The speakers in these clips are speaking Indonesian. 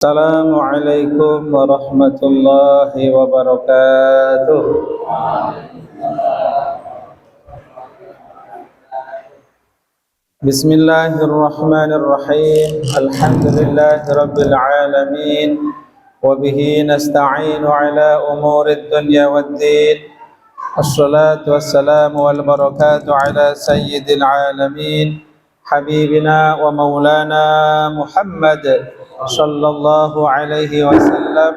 Assalamualaikum warahmatullahi wabarakatuh. Bismillahirrahmanirrahim. Alhamdulillahi rabbil alamin. Wabihi nasta'inu ala umurid dunya waddin. Assalatu wassalamu wal barakatuh ala sayyidil alamin, habibina wa maulana Muhammad sallallahu alaihi wasallam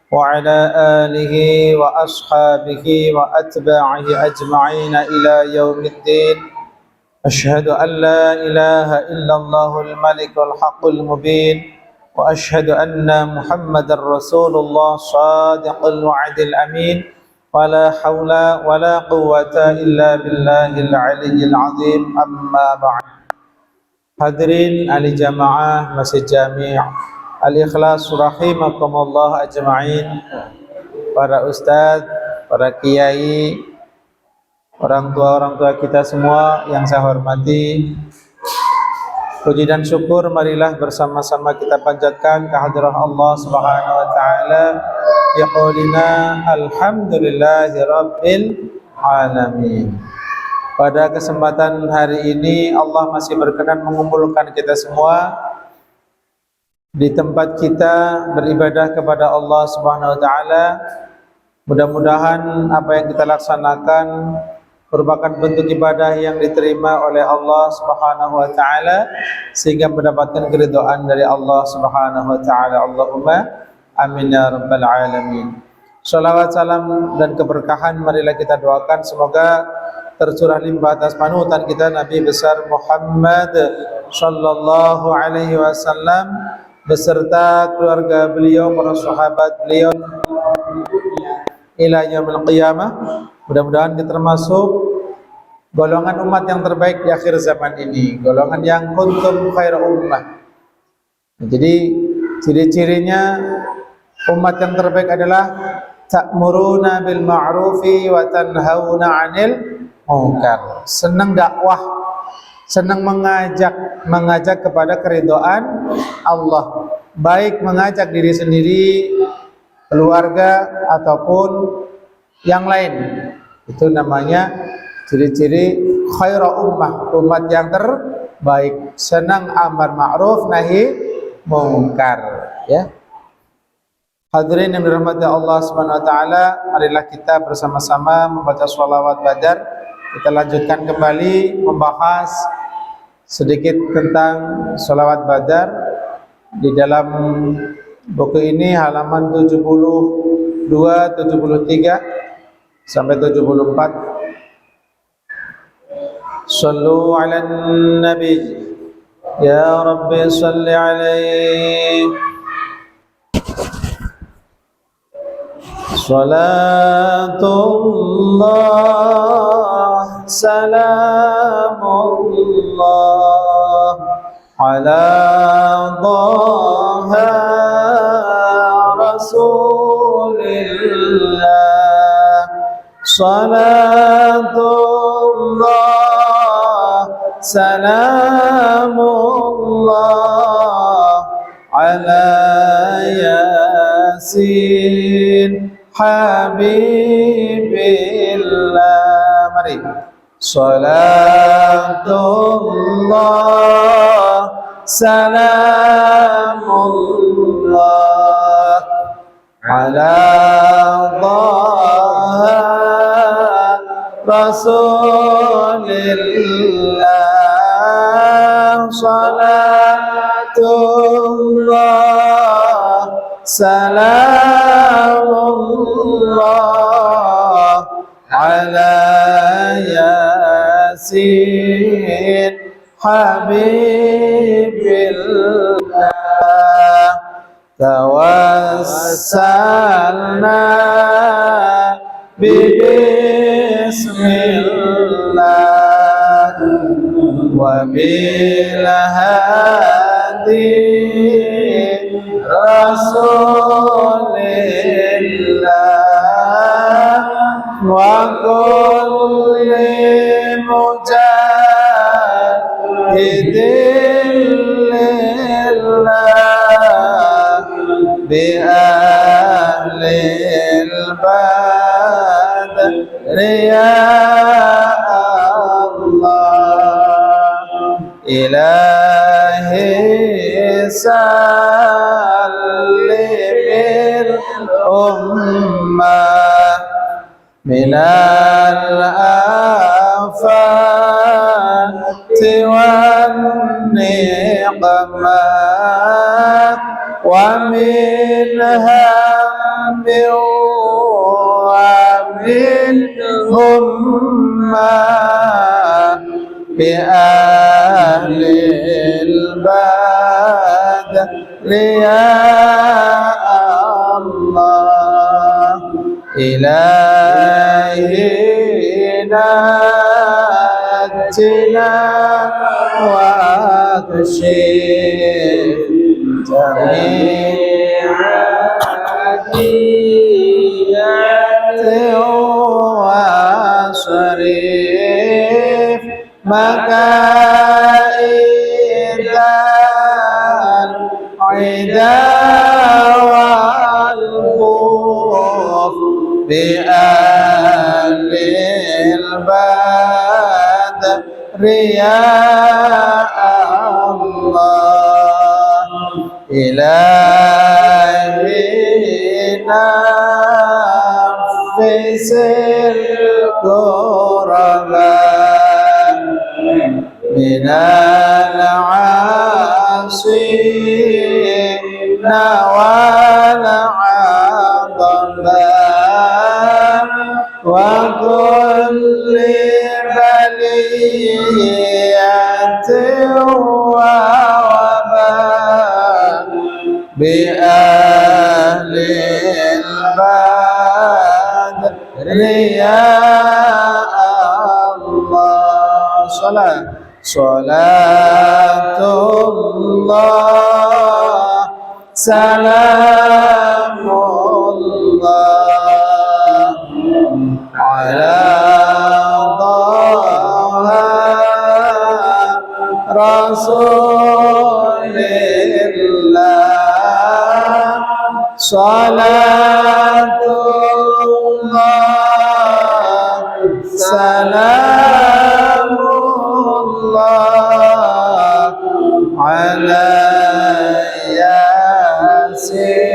wa ala alihi wa ashabihi wa atba'ihi ajma'ina ila yaumiddin. Asyhadu an la ilaha illallahul malikul haqqul mubin wa asyhadu anna Muhammadar Rasulullah shadiqul wa'dil amin. Wala haula wala quwwata illa billahil aliyyil azim. Amma ba'd. Hadirin ahli jamaah Masjid Jami' Al-Ikhlas rahimakumullah ajma'in. Para ustadz, para kiai, orang tua kita semua yang saya hormati, puji dan syukur marilah bersama-sama kita panjatkan kehadirat Allah Subhanahu wa taala ya qaulina alhamdulillahi rabbil alamin. Pada kesempatan hari ini Allah masih berkenan mengumpulkan kita semua di tempat kita beribadah kepada Allah Subhanahu wa taala. Mudah-mudahan apa yang kita laksanakan merupakan bentuk ibadah yang diterima oleh Allah Subhanahu wa taala sehingga mendapatkan keridhaan dari Allah Subhanahu wa taala. Allahumma amin ya rabbal alamin. Shalawat, salam dan keberkahan marilah kita doakan semoga tercurah limpah atas panutan kita Nabi besar Muhammad sallallahu alaihi wasallam beserta keluarga beliau, para sahabat beliau ila yaumil qiyamah. Mudah-mudahan kita termasuk golongan umat yang terbaik di akhir zaman ini, golongan yang kuntum khairu ummah. Jadi ciri-cirinya umat yang terbaik adalah ta'muruna bil ma'rufi wa tanhauna 'anil munkar. Senang dakwah, senang mengajak kepada keridhaan Allah, baik mengajak diri sendiri, keluarga ataupun yang lain. Itu namanya ciri-ciri khairu ummah, umat yang terbaik, senang amar ma'ruf nahi mungkar, ya. Hadirin yang dirahmati Allah Subhanahu wa taala, marilah kita bersama-sama membaca sholawat badar. Kita lanjutkan kembali membahas sedikit tentang sholawat badar di dalam buku ini, halaman 72, 73 sampai 74. Sallu ala nabi ya rabbi salli alaihi salatullah salamullah ala dhaha rasulillah. Salatullah salamullah ala yasin habibillah. Mari. Salatullah salamullah ala dhaha rasulillah. Salatullah salamullah ala yasin habibillah. Tawassalna bismillah wa bil hadi rasulillah wa kulli mujahidin lillah بأهل البدر يا الله إلهي سلم الأمة من الآفات والنقمات ومن هم ومن همة بأهل البدر يا الله إلهي نجنا واكشف جميع وصرف مكائد العدا والخوف بأهل البدر يا الله إلهي نفس الكرباء من العاصين والعظماء وكل بلية ووباء بأهل البدر يا الله صلاة الله سلام الله على طه رسول الله صلاة الله سلام الله على ياسين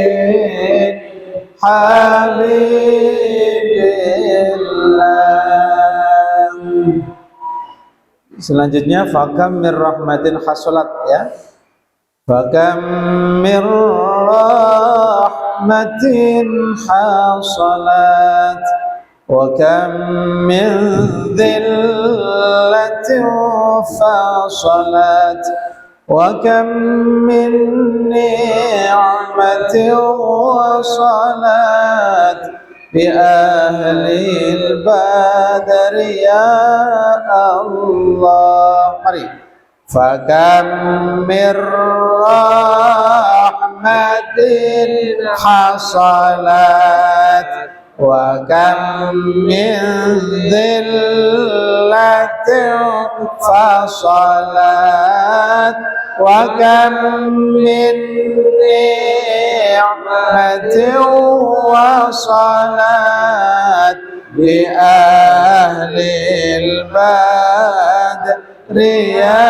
Habibillah. Selanjutnya fakam mir rahmatin hasolat ya. Fakam mir rahmatin hasolat wa kam min dhillatin fasalat wa kam min ni'matin wasalat bi ahlil badri ya Allah. Mari. Fakam mir rahmatin hasalat wa kam min dhillatin fasalat wa kam min ni'matin wasalat bi ahlil badri ya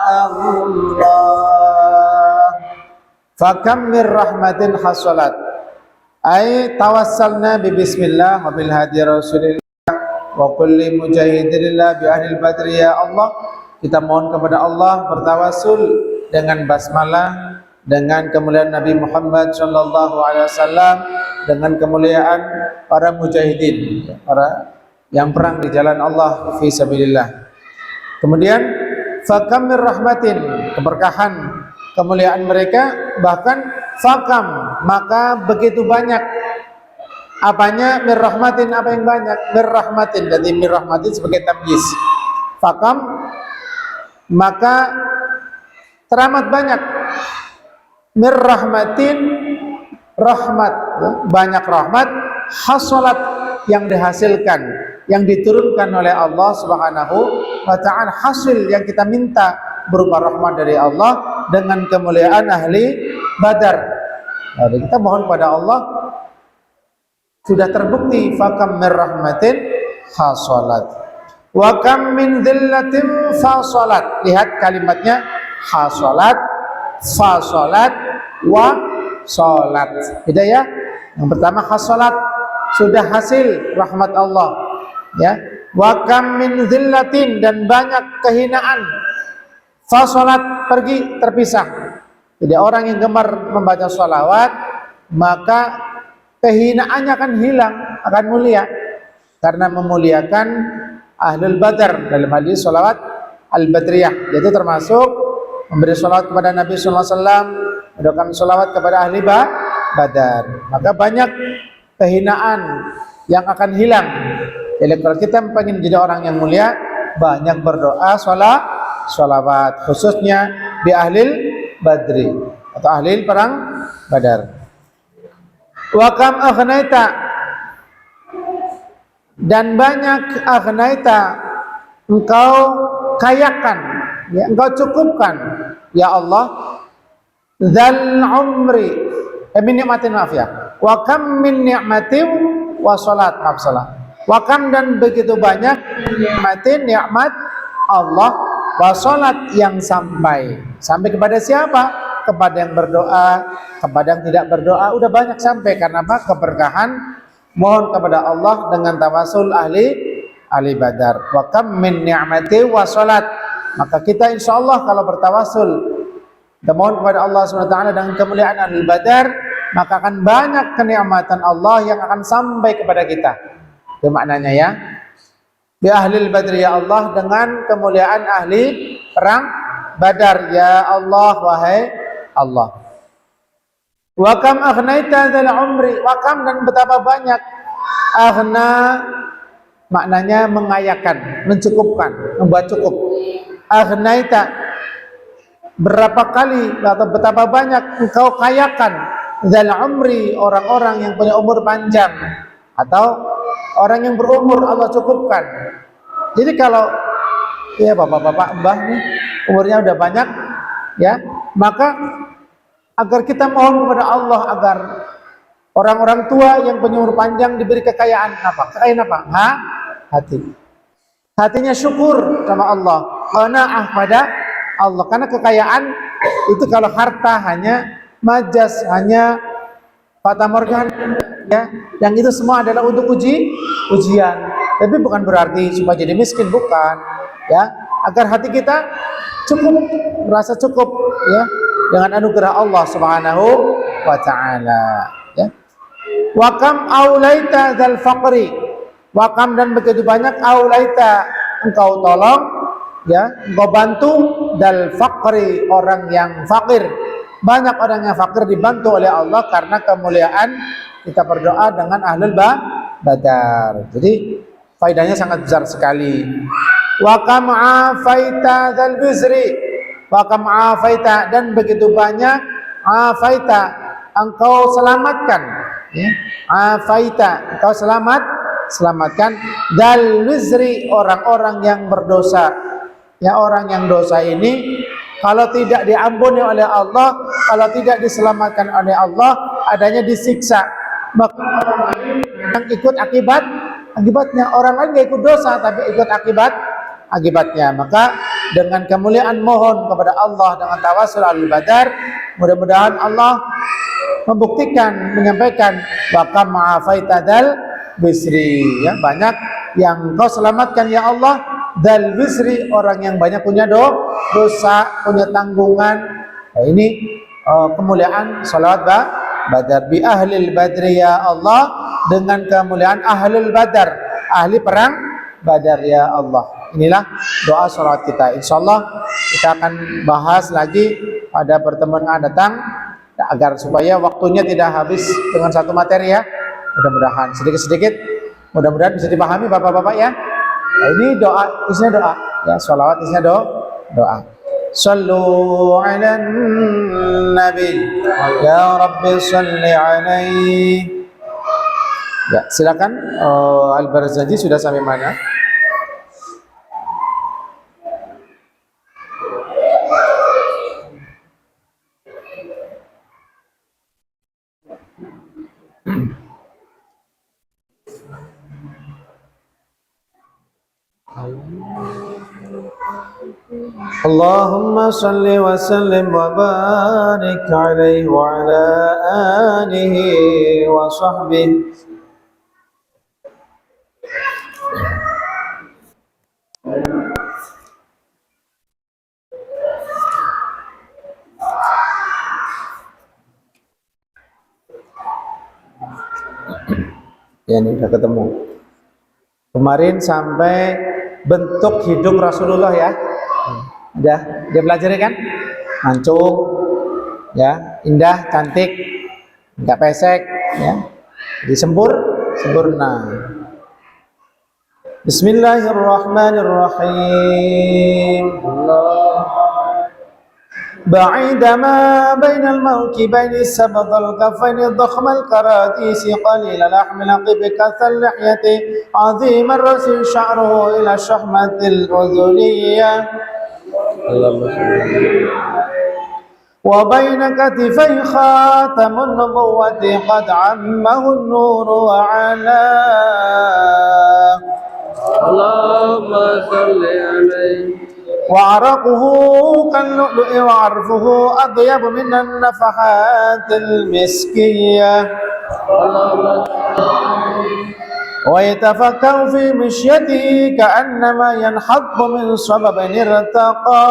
Allah. Fakam min rahmatin hasalat ay tawassalna bi bismillah wa bil hadi rasulillah wa kulli mujahidillah bi ahlil badri ya Allah. Kita mohon kepada Allah bertawassul dengan basmalah, dengan kemuliaan Nabi Muhammad sallallahu alaihi wasallam, dengan kemuliaan para mujahidin, para yang perang di jalan Allah fi sabilillah. Kemudian fakam min rahmatin, keberkahan, kemuliaan mereka, bahkan fakam, maka begitu banyak. Apanya min rahmatin, apa yang banyak? Min rahmatin, jadi min rahmatin sebagai tamyiz. Fakam, maka teramat banyak. Min rahmatin, rahmat, banyak rahmat, hasolat yang dihasilkan, yang diturunkan oleh Allah Subhanahu wa ta'ala, hasil yang kita minta berupa rahmat dari Allah dengan kemuliaan ahli Badar. Jadi kita mohon kepada Allah, sudah terbukti fakam min rahmatin hasolat, wa kam min dhillatin fasolat. Lihat kalimatnya, hasolat, fasolat, wa solat. Beda ya. Yang pertama hasolat, sudah hasil rahmat Allah, ya. Wa kam min dhillatin, dan banyak kehinaan, fasolat, pergi terpisah. Jadi orang yang gemar membaca sholawat, maka kehinaannya akan hilang, akan mulia, karena memuliakan ahlul badar. Dalam hadis sholawat al-badriyah, yaitu termasuk memberi sholawat kepada Nabi sallallahu alaihi wasallam, mendoakan sholawat kepada ahli badar. Maka banyak kehinaan yang akan hilang. Jadi kalau kita ingin jadi orang yang mulia, banyak berdoa, sholawat, khususnya di ahlil badri atau ahlil perang badar. Wa kam aghnaita, dan banyak aghnaita, engkau kayakan, ya, engkau cukupkan ya Allah, dzal umri min ni'matin, maaf ya, wa kam min ni'matin wa salat, maaf salah, wa kam, dan begitu banyak nikmatin, nikmat Allah, wa salat, yang sampai kepada siapa? Kepada yang berdoa, kepada yang tidak berdoa, udah banyak sampai. Karena apa? Keberkahan, mohon kepada Allah dengan tawasul ahli badar. Wa kam min ni'mati wa salat. Maka kita insyaallah kalau bertawasul dan mohon kepada Allah SWT dengan kemuliaan ahli badar, maka akan banyak kenikmatan Allah yang akan sampai kepada kita. Itu maknanya ya. Bi ahlil badri ya Allah, dengan kemuliaan ahli perang badar ya Allah, wahai Allah. Wa kam aghnaita dzal umri, wa kam, dan betapa banyak, aghna maknanya mengayakan, mencukupkan, membuat cukup. Aghnaita, berapa kali atau betapa banyak engkau kayakan, dzal umri, orang-orang yang punya umur panjang atau orang yang berumur Allah cukupkan. Jadi kalau ya bapak-bapak, mbah nih umurnya udah banyak, ya, maka agar kita mohon kepada Allah agar orang-orang tua yang punya umur panjang diberi kekayaan apa? Kekayaan apa? Hati. Hatinya syukur sama Allah, qanaah pada Allah. Karena kekayaan itu kalau harta hanya majas, hanya fata morgana, ya, yang itu semua adalah untuk ujian. Tapi bukan berarti supaya jadi miskin, bukan, ya. Agar hati kita cukup, merasa cukup, ya, dengan anugerah Allah Subhanahu wa taala, ya. Wa kam aulaita dzal faqri, wa kam, dan begitu banyak, aulaita, engkau tolong, ya, engkau bantu, dzal faqri, orang yang fakir. Banyak orang yang fakir dibantu oleh Allah karena kemuliaan kita berdoa dengan ahlul badar. Jadi faedahnya sangat besar sekali. Wa kam afaita dzal bizri, wa kam afaita, dan begitu banyak, afaita, engkau selamatkan, ya, afaita, engkau selamatkan, dzal bizri, orang-orang yang berdosa. Ya, orang yang dosa ini kalau tidak diampuni oleh Allah, kalau tidak diselamatkan oleh Allah, adanya disiksa. Maka orang lain yang ikut akibatnya, orang lain gak ikut dosa tapi ikut akibatnya. Maka dengan kemuliaan mohon kepada Allah dengan tawasul al-badar, mudah-mudahan Allah membuktikan, menyampaikan bahkan ma'afaita dal bisri, ya, banyak yang kau selamatkan ya Allah, dal bisri, orang yang banyak punya dosa, punya tanggungan. Nah, ini kemuliaan salawat badar. Bi ahlil badri ya Allah, dengan kemuliaan ahlul badar, ahli perang badar ya Allah. Inilah doa salawat kita. Insyaallah kita akan bahas lagi pada pertemuan yang datang, agar supaya waktunya tidak habis dengan satu materi, ya. Mudah-mudahan sedikit-sedikit, mudah-mudahan bisa dipahami bapak-bapak, ya. Nah, ini doa, isinya doa, ya, sholawat isinya doa. Sallu ala nabi, ya Rabbi salli alaihi. Ya, silakan. Al-Barzaji sudah sampai mana? Allahumma salli wa sallim wa barik alaihi wa ala alihi wa sahbihi. Ya, ini udah ketemu. Kemarin sampai bentuk hidung Rasulullah ya. Udah, dia pelajari kan? Mancung, ya, indah, cantik, nggak pesek, ya. Jadi sempurna. Bismillahirrahmanirrahim. بعيد ما بين الموكبين سبط الكفين ضخم الكراديس قليل اللحم نقب كث اللحية عظيم الرأس شعره إلى الشحمة الأذنية وبين كتفي خاتم النبوة قد عمه النور وعلاه اللهم صل عليه وعرقه كاللؤلؤ وعرفه أطيب من النفحات المسكية ويتفكر في مشيته كأنما ينحط من صبب ارتقى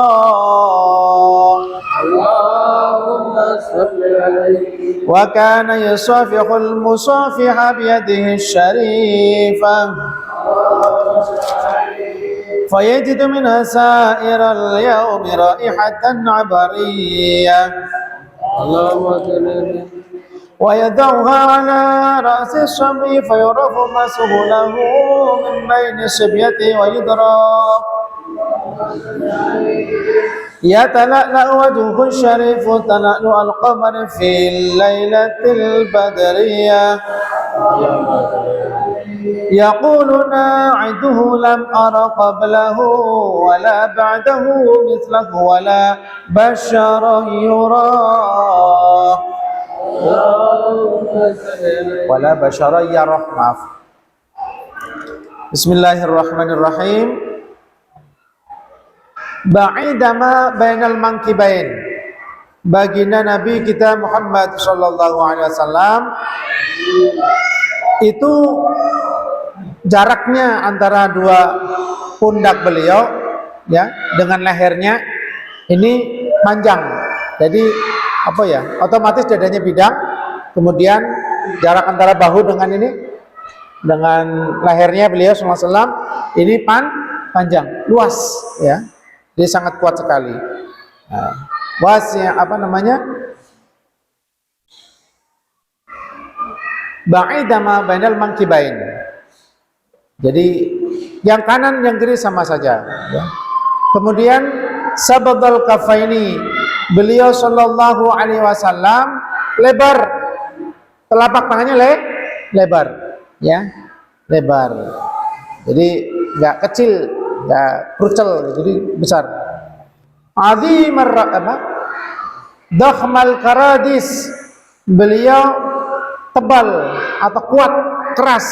اللهم صل عليه وكان يصافح المصافح بيده الشريفة فيجد منها سائر اليوم رائحة عبرية ويدعها على رأس الصبي فيعرف مسه له من بين صبيته ويدرك يتلألأ وجهه الشريف تلألؤ القمر في الليلة البدرية يقول ناعده لم أر قبله ولا بعده مثله ولا بشر يراه ولا بشر يراه. Maaf. Bismillahirrahmanirrahim. Ba'ida ma bainal mankibain. Baginda Nabi kita Muhammad sallallahu alaihi wasallam itu jaraknya antara dua pundak beliau ya dengan lehernya ini panjang. Jadi apa ya? Otomatis dadanya bidang, kemudian jarak antara bahu dengan ini dengan lehernya beliau sallallahu alaihi wasallam ini panjang, luas ya. Dia sangat kuat sekali. Nah, luasnya apa namanya? Ba'ida ma bainal mankibain. Jadi yang kanan yang kiri sama saja ya. Kemudian sabadul kafaini, beliau sallallahu alaihi wasallam lebar, telapak tangannya lebar ya, lebar. Jadi enggak kecil, enggak krucel, jadi besar. Azimar apa? Dakhmal karadis, beliau tebal atau kuat, keras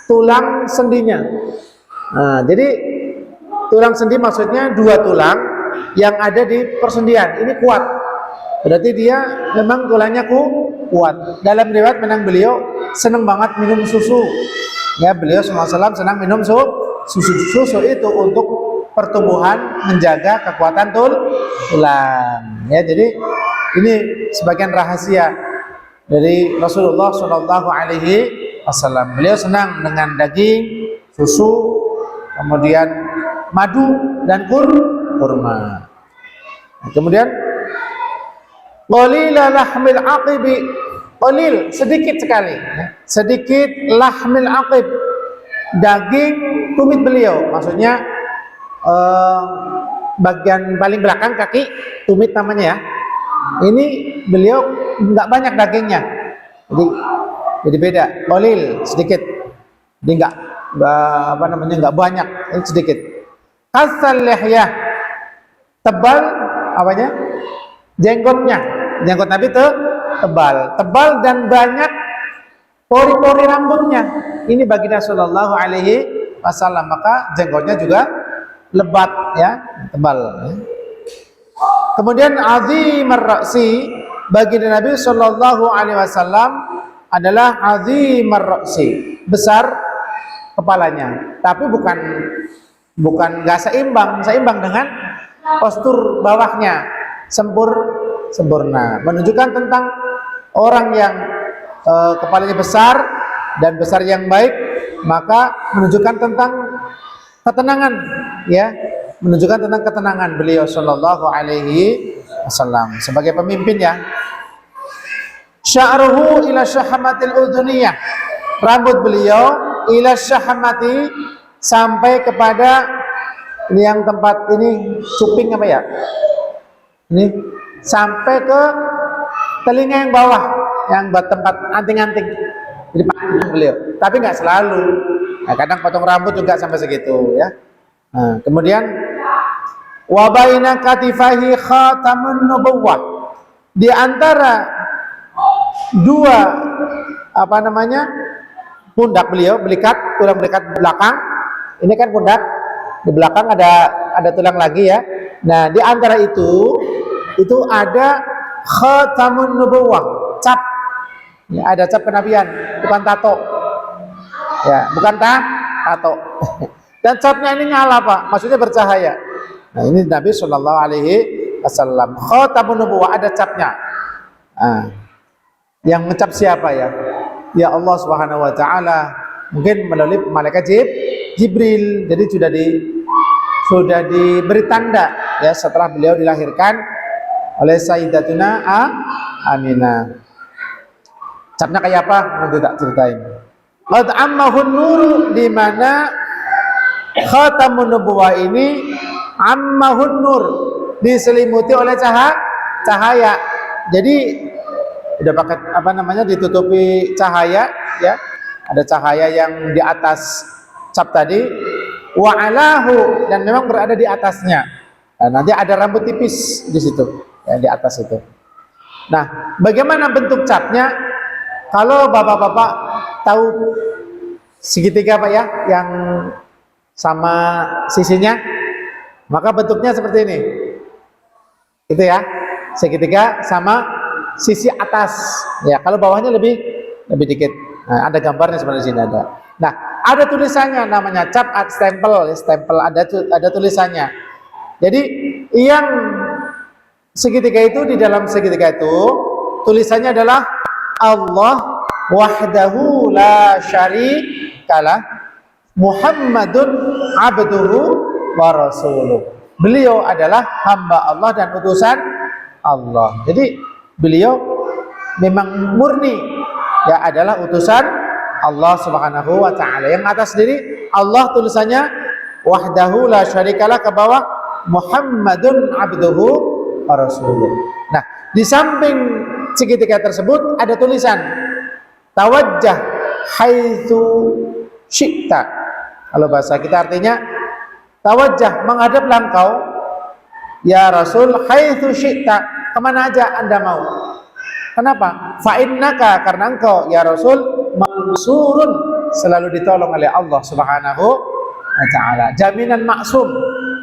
tulang sendinya. Nah, jadi tulang sendi maksudnya dua tulang yang ada di persendian. Ini kuat. Berarti dia memang tulangnya kuat. Dalam riwayat memang beliau senang banget minum susu. Ya, beliau SAW senang minum susu. Susu itu untuk pertumbuhan, menjaga kekuatan tulang. Ya, jadi ini sebagian rahasia dari Rasulullah Shallallahu Alaihi Wasallam. Beliau senang dengan daging, susu, kemudian madu dan kurma. Kemudian qalila lahmil aqibi, qalil sedikit sekali, sedikit lahmil aqib, daging tumit beliau, maksudnya bagian paling belakang kaki, tumit namanya ya. Ini beliau nggak banyak dagingnya, jadi beda, qalil sedikit, jadi nggak apa namanya nggak banyak, sedikit. Kasal lihyah, tebal apanya? Jenggotnya, jenggot Nabi tebal dan banyak pori-pori rambutnya. Ini baginda Shallallahu Alaihi Wasallam, maka jenggotnya juga lebat ya, tebal. Kemudian azimar ra'si, baginda Nabi Shallallahu Alaihi Wasallam adalah azimar ra'si, besar kepalanya, tapi bukan nggak seimbang dengan postur bawahnya sempurna, menunjukkan tentang orang yang kepalanya besar dan besar yang baik, maka menunjukkan tentang ketenangan ya, menunjukkan tentang ketenangan beliau Shallallahu Alaihi Wasallam sebagai pemimpin ya. Sya'ruhu ila syahamatil udhuniyah, rambut beliau ila syahamati, sampai kepada ini yang tempat ini cuping apa ya, ini sampai ke telinga yang bawah, yang buat tempat anting-anting, jadi panjang beliau, tapi nggak selalu. Nah, kadang potong rambut juga sampai segitu ya. Nah, kemudian wa baina katifahi khatamun nubuwwah, di antara dua pundak beliau, tulang belikat belakang, ini kan pundak, di belakang ada tulang lagi ya. Nah, di antara itu ada khatamun nubuwwah, cap ya, ada cap kenabian, bukan tato ya, bukan tato. Dan capnya ini nyala Pak, maksudnya bercahaya. Nah, ini Nabi Shallallahu Alaihi Wasallam, khatamun nubuwwah, ada capnya. Nah, yang ngecap siapa ya? Ya Allah Subhanahu Wa Taala, mungkin melalui malaikat Jibril. Jadi sudah diberi tanda ya setelah beliau dilahirkan oleh Sayyidatuna Aminah. Capnya kayak apa? Nanti tak ceritain. Qad ammahun nuru, di mana khatamun nubuwwah ini ammahun nur, diselimuti oleh cahaya. Jadi udah pakai ditutupi cahaya ya. Ada cahaya yang di atas cap tadi, wa alahu, dan memang berada di atasnya. Nah, nanti ada rambut tipis di situ ya, di atas itu. Nah, bagaimana bentuk capnya? Kalau bapak-bapak tahu segitiga Pak ya, yang sama sisinya, maka bentuknya seperti ini. Itu ya, segitiga sama sisi atas ya. Kalau bawahnya lebih dikit. Nah, ada gambarnya sebenarnya sini ada. Nah, ada tulisannya, namanya cap stempel, ada tulisannya. Jadi yang segitiga itu, di dalam segitiga itu tulisannya adalah Allah wahdahu la syarikalah Muhammadun abduhu wa rasuluh. Beliau adalah hamba Allah dan utusan Allah. Jadi beliau memang murni ya, adalah utusan Allah Subhanahu Wa Taala. Yang atas sendiri Allah tulisannya wahdahu la syarikalah, ke bawah Muhammadun abduhu wa rasuluh. Nah, di samping segitiga tersebut ada tulisan tawajjah haitsu syi'ta. Kalau bahasa kita artinya tawajjah, menghadaplah engkau ya Rasul, haitsu syi'ta, kemana aja Anda mau. Kenapa? Fa'innaka, karena engkau ya Rasul mansurun, selalu ditolong oleh Allah Subhanahu Wa Taala. Jaminan maksum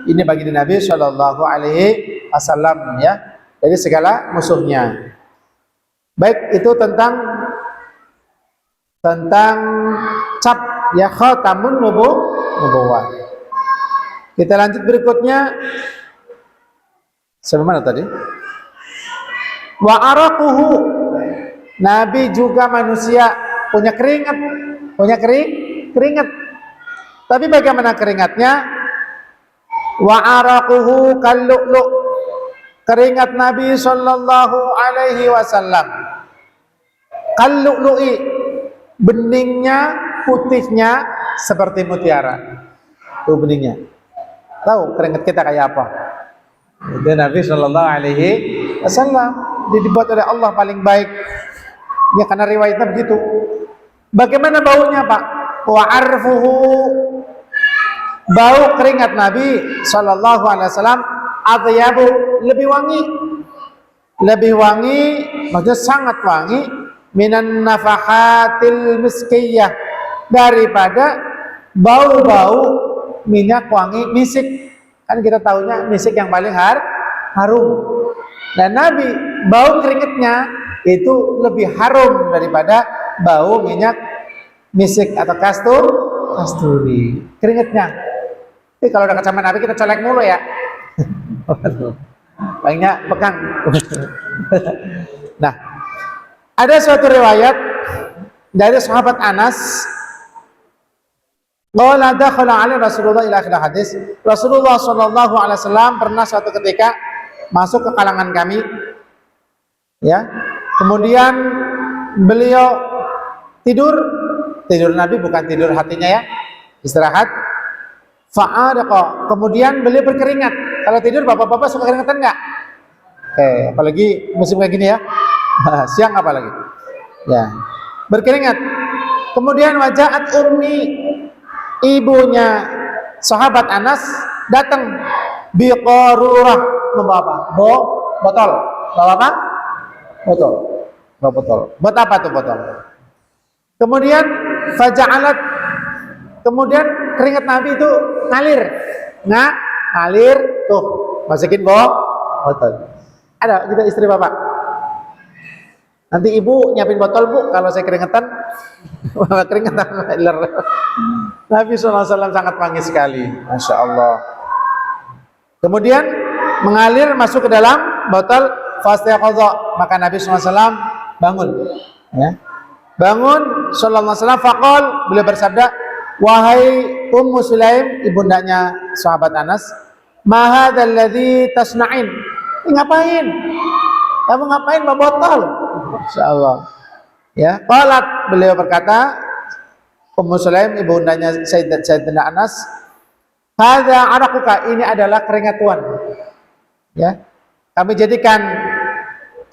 ini bagi Nabi Shallallahu Alaihi Wasallam ya, dari segala musuhnya. Baik, itu tentang cap ya, khatamun nubuwwah. Kita lanjut berikutnya. Sampai mana tadi? Wa araquhu, Nabi juga manusia, punya keringat. Tapi bagaimana keringatnya? Wa araquhu kallu'lu, keringat Nabi Sallallahu Alaihi Wasallam kallu'lu'i, beningnya, putihnya seperti mutiara. Tuh beningnya. Tahu keringat kita kayak apa? Itu Nabi Sallallahu Alaihi Wasallam dibuat oleh Allah paling baik ya, karena riwayatnya begitu. Bagaimana baunya Pak? Wa arfuhu, bau keringat Nabi Sallallahu Alaihi Wasallam atyabu, lebih wangi. lebih wangi, maksudnya sangat wangi, minan nafahatil miskiyah, daripada bau-bau minyak wangi misik. Kan kita tahunya misik yang paling harum. Dan Nabi bau keringetnya itu lebih harum daripada bau minyak misik atau kasturi. Keringetnya. Tapi kalau udah sama Nabi kita colek mulu ya. Palingnya pegang. Nah, ada suatu riwayat dari sahabat Anas, qala dakhala 'ala Rasulullah ila akhir hadis. Rasulullah sallallahu alaihi wasallam pernah suatu ketika masuk ke kalangan kami. Ya. Kemudian beliau tidur Nabi bukan tidur hatinya ya. Istirahat. Fa'adaqa. Kemudian beliau berkeringat. Kalau tidur bapak-bapak suka keringetan enggak? Apalagi musim kayak gini ya. Siang apalagi. Ya. Berkeringat. Kemudian wajahat ummi, ibunya sahabat Anas datang biqarurah, membawa apa? Botol. Bawa apa? Botol. Bawa botol. Buat apa tuh botol? Kemudian faja'alat, kemudian keringat Nabi itu ngalir tuh, masukin botol. Ada kita istri bapak. Nanti ibu nyiapin botol bu, kalau saya keringetan, keringetan ngalir. Nabi SAW sangat wangi sekali, masya Allah. Kemudian mengalir masuk ke dalam botol, fastayaqadha, maka Nabi SAW bangun. Ya. Bangun sallallahu alaihi wasallam, faqal, beliau bersabda, wahai Ummu Sulaim, ibundanya sahabat Anas, ma hadzal ladzi tasna'in? Ngapain? Kamu ngapain bawa botol? Insyaallah. Ya, qalat, beliau berkata, Ummu Sulaim ibundanya Sayyidina Anas, hadza araquka, ini adalah keringat Tuhan. Ya. Kami jadikan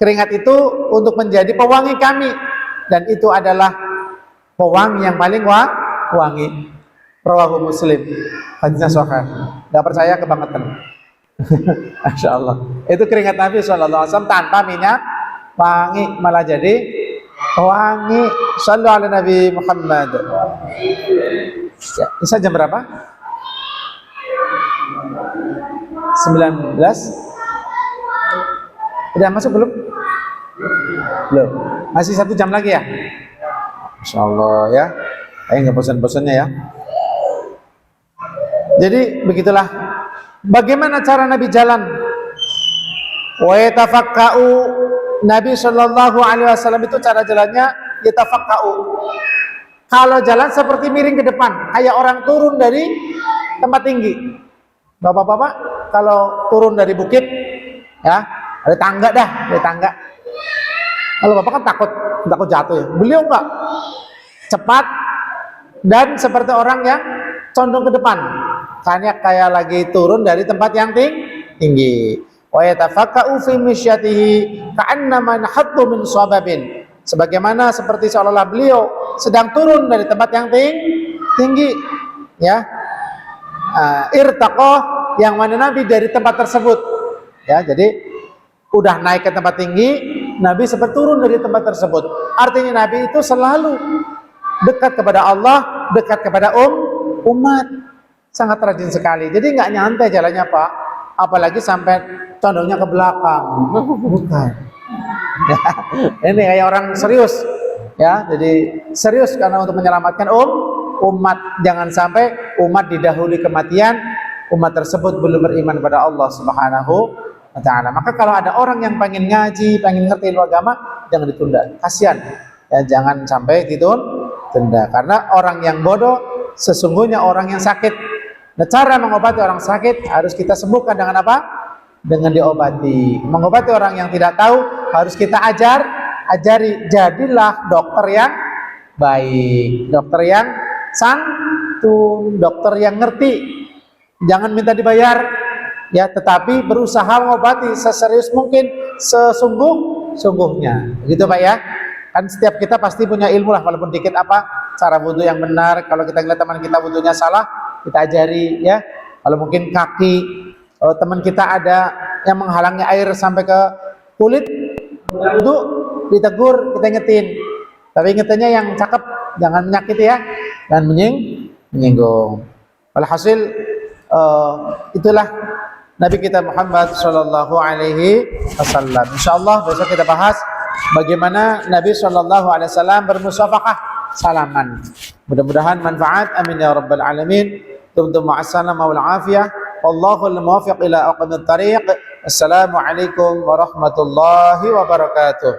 keringat itu untuk menjadi pewangi kami, dan itu adalah pewangi yang paling wangi. Rawahu Muslim. Hadisnya sahih. Enggak percaya kebangetan. Masya Allah. Itu keringat Nabi SAW tanpa minyak wangi, malah jadi wangi. Shallu ala Nabi Muhammad. Ya, bisa jam berapa? 19. Udah masuk belum? Belum. Masih 1 jam lagi ya? Masya Allah ya. Nggak bosan-bosannya ya. Jadi begitulah bagaimana cara Nabi jalan. Wa yatafakka'u, Nabi Shallallahu alaihi wasallam itu cara jalannya yatafakka'u. Kalau jalan seperti miring ke depan, kayak orang turun dari tempat tinggi. Bapak-bapak kalau turun dari bukit ya, ada tangga dah, ada tangga. Kalau bapak kan takut jatuh ya. Beliau enggak, cepat dan seperti orang yang condong ke depan, karena kayak lagi turun dari tempat yang tinggi. Wa yatafakka'u fi misyatihi ka'annama nahattu min sababin, sebagaimana seperti seolah-olah beliau sedang turun dari tempat yang tinggi ya. Irtaqah, yang mana Nabi dari tempat tersebut ya, jadi udah naik ke tempat tinggi, Nabi sempat turun dari tempat tersebut. Artinya Nabi itu selalu dekat kepada Allah, dekat kepada umat, sangat rajin sekali. Jadi nggak nyantai jalannya Pak, apalagi sampai condongnya ke belakang. Bukan. Ya, ini kayak orang serius ya, jadi serius karena untuk menyelamatkan umat. Jangan sampai umat didahului kematian, umat tersebut belum beriman kepada Allah Subhanahu wa ta'ala. Maka kalau ada orang yang pengen ngaji, pengen ngerti ilmu agama, jangan ditunda, kasihan ya, jangan sampai ditunda, karena orang yang bodoh sesungguhnya orang yang sakit. Nah, cara mengobati orang sakit harus kita sembuhkan dengan apa? Dengan diobati. Mengobati orang yang tidak tahu harus kita ajari. Jadilah dokter yang baik, dokter yang santun, dokter yang ngerti. Jangan minta dibayar ya, tetapi berusaha mengobati seserius mungkin, sesungguhnya. Gitu Pak ya. Kan setiap kita pasti punya ilmu lah, walaupun dikit, apa cara wudhu yang benar. Kalau kita lihat teman kita wudhunya salah, kita ajari ya. Kalau mungkin kaki teman kita ada yang menghalangi air sampai ke kulit duduk ditegur, kita ingetin. Tapi ingetannya yang cakep, jangan menyakiti ya, dan menyinggung. Alhasil itulah Nabi kita Muhammad Sallallahu Alaihi Wasallam. Insyaallah besok kita bahas bagaimana Nabi Sallallahu Alaihi Wasallam bermusafakah, salaman. Mudah-mudahan manfaat. Amin ya rabbal alamin. Tumtum ma'assalamah wal afiyah. Wallahul muwaffiq ila aqwamit thariq. Assalamualaikum warahmatullahi wabarakatuh.